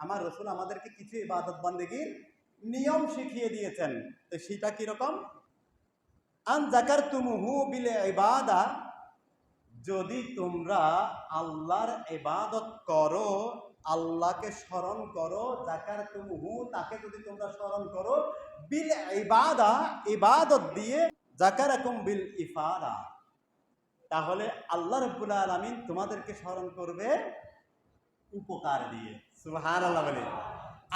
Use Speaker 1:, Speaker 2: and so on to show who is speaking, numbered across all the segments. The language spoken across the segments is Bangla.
Speaker 1: আমার রাসূল আমাদেরকে কিছু ইবাদত বন্দেগীর নিয়ম শিখিয়ে দিয়েছেন। তো সেটা কিরকম? আন যাকারতুমুহু বিল ইবাদা, যদি তোমরা আল্লাহর ইবাদত করো, আল্লাহকে স্মরণ করো, যাকারতুমুহু তাকে যদি তোমরা স্মরণ করো, বিল ইবাদা ইবাদত দিয়ে, যাকারাকুম বিল ইফাদা, তাহলে আল্লাহ রাব্বুল আলামিন তোমাদেরকে স্মরণ করবে উপকার দিয়ে। সুবহানাল্লাহ বলে।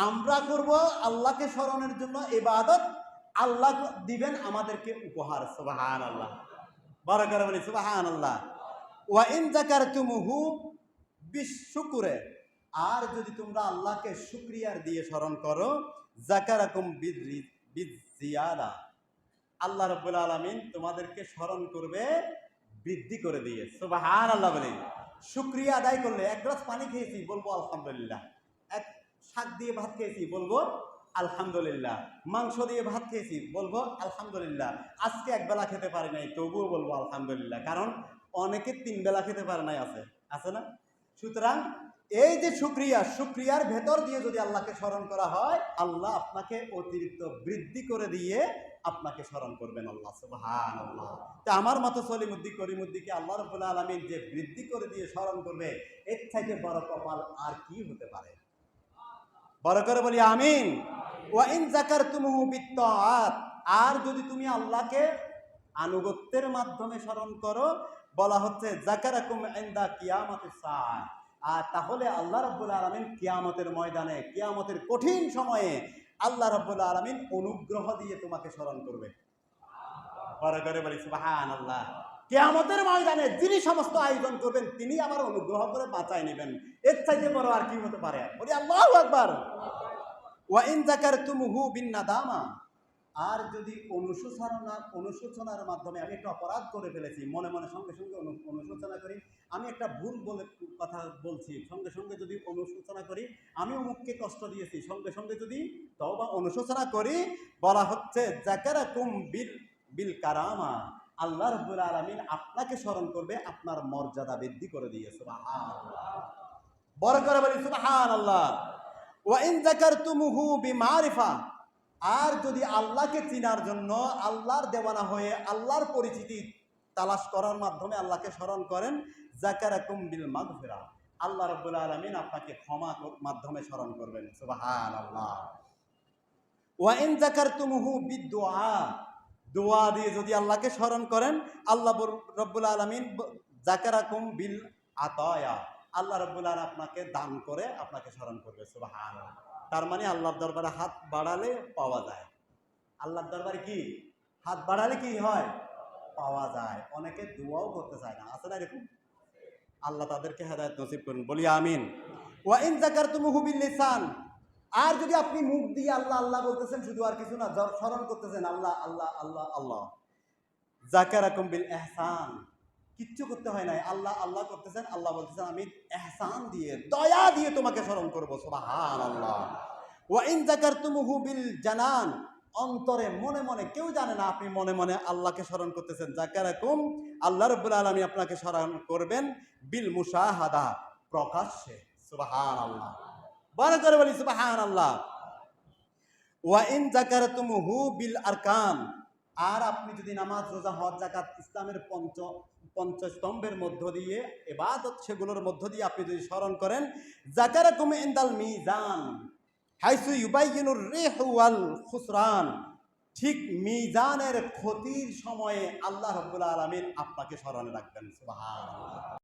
Speaker 1: আমরা করব আল্লাহকে স্মরণের জন্য ইবাদত, আল্লাহ দিবেন আমাদেরকে উপহার। সুবহানাল্লাহ, বড় করে বলি সুবহানাল্লাহ। ওয়া ইন যাকারতুমুহু বিশুকরে, আর যদি তোমরা আল্লাহকে শুকরিয়ার দিয়ে স্মরণ করো, যাকারাকুম বিজিয়াদা, আল্লাহ রাব্বুল আলামিন তোমাদেরকে স্মরণ করবে বৃদ্ধি করে দিয়ে। সুবহানাল্লাহ বলে। শুকরিয়া আদায় করলে, এক গ্লাস পানি খেয়েছি বলবো আলহামদুলিল্লাহ, এক শাক দিয়ে ভাত খেয়েছি বলবো আলহামদুলিল্লাহ, মাংস দিয়ে ভাত খেয়েছি বলবো আলহামদুলিল্লাহ, আজকে এক বেলা খেতে পারি নাই তবুও বলবো আলহামদুলিল্লাহ, কারণ অনেকে 3 বেলা খেতে পারে নাই, আছে না? সুতরাং এই যে শুকরিয়ার ভেতর দিয়ে যদি আল্লাহকে স্মরণ করা হয়, আল্লাহ আপনাকে অতিরিক্ত বৃদ্ধি করে দিয়ে আপনাকে স্মরণ করবেন। আল্লাহ সুবহানাল্লাহ। তা আমার মতো সলিমুদ্দি করিমুদ্দিকে আল্লাহ রাব্বুল আলামিন যে বৃদ্ধি করে দিয়ে স্মরণ করবে, এর থেকে বড় কপাল আর কি হতে পারে? বড় করে বলি আমিন। ওয়া ইন যাকারতুমুহু বিত্তাআত, আর যদি তুমি আল্লাহকে আনুগত্যের মাধ্যমে স্মরণ করো, বলা হচ্ছে যাকারাকুম ইনদা কিয়ামাতিস সাআ, আর তাহলে আল্লাহ রাব্বুল আলামিন কিয়ামতের ময়দানে, কিয়ামতের কঠিন সময়ে আল্লাহ রাব্বুল আলামিন অনুগ্রহ দিয়ে তোমাকে স্মরণ করবে। বড় করে বলি সুবহানাল্লাহ। কিয়ামতের ময়দানে যিনি সমস্ত আয়োজন করবেন, তিনি আবার অনুগ্রহ করে বাঁচায় নেবেন। এর চাইতে বড় আর কি হতে পারে? বলি আল্লাহু আকবার। ওয়া ইন যাকারতুমুহু বিন্নাদামা, আর যদি অনুশোচনার মাধ্যমে, আমি একটা অপরাধ করে ফেলেছি, মনে মনে সঙ্গে সঙ্গে অনুশোচনা করি, আমি একটা ভুল বলে কথা বলছি, সঙ্গে সঙ্গে যদি অনুশোচনা করি, আমি অমুককে কষ্ট দিয়েছি, সঙ্গে সঙ্গে যদি তওবা অনুশোচনা করি, বলা হচ্ছে যাকারাকুম বিল কারামা, আল্লাহ রাব্বুল আলামিন আপনাকে স্মরণ করবে আপনার মর্যাদা বৃদ্ধি করে দিয়ে। সুবহানাল্লাহ, বড় করে বলি সুবহানাল্লাহ। ওয়া ইন যাকারতুমুহু বিমারিফা, আর যদি আল্লাহকে চিনার জন্য আল্লাহর দেওয়ানা হয়ে আল্লাহর পরিচিতি তালাশ করার মাধ্যমে আল্লাহকে স্মরণ করেন, যাকারাকুম বিল মাগফিরা, আল্লাহ রাব্বুল আলামিন আপনাকে ক্ষমার মাধ্যমে স্মরণ করবেন। সুবহানাল্লাহ। ওয়া ইন যাকারতুমুহু বিদুআ, দোয়া দিয়ে যদি আল্লাহকে স্মরণ করেন, আল্লাহ রাব্বুল আলামিন যাকারাকুম বিল আতায়া, আল্লাহ রাব্বুল আলামিন আপনাকে দান করে আপনাকে স্মরণ করবে। সুবহানাল্লাহ। তার মানে আল্লাহর দরবারে হাত বাড়ালে পাওয়া যায়। আল্লাহর দরবারে কি হাত বাড়ালে কি হয়? পাওয়া যায়। অনেকে দোয়াও করতে চায় না, আছে না এরকম? আল্লাহ তাদেরকে হেদায়েত নসিব করুন, বলি আমিন। ওয়া ইন যাকারতুমুহু বিল লিসান, আর যদি আপনি মুখ দিয়ে আল্লাহ আল্লাহ বলতেছেন, শুধু আর কিছু না, স্মরণ করতেছেন আল্লাহ আল্লাহ আল্লাহ আল্লাহ, যাকারাকুম বিল ইহসান, কিচ্ছু করতে হয় নাই, আল্লাহ আল্লাহ করতেছেন, আল্লাহ বলতেছেন আমি ইহসান দিয়ে, দয়া দিয়ে তোমাকে স্মরণ করবো। সুবহানাল্লাহ। ওয়া ইন যাকারতুমুহু বিল জানান, অন্তরে মনে মনে, কেউ জানে না আপনি মনে মনে আল্লাহকে স্মরণ করতেছেন, যাকারাকুম, আল্লাহ রাব্বুল আলামিন আপনাকে স্মরণ করবেন বিল মুশাহাদা, প্রকাশ্যে। সুবহানাল্লাহ, বড় করে বলি সুবহানাল্লাহ। ওয়া ইন যাকারতুমুহু বিল আরকান, আর আপনি যদি নামাজ, রোজা, হজ, যাকাত, ইসলামের পঞ্চস্তম্ভের মধ্য দিয়ে ইবাদত, সেগুলোর মধ্য দিয়ে আপনি যদি স্মরণ করেন, যাকারাকুম ইনদাল মিজান হাইসু ইউবাইয়িনুর রিহু ওয়াল খুসরান, ঠিক মিজানের ক্ষতির সময়ে আল্লাহ রাব্বুল আলামিন আপনাকে স্মরণে রাখবেন। সুবহানাল্লাহ।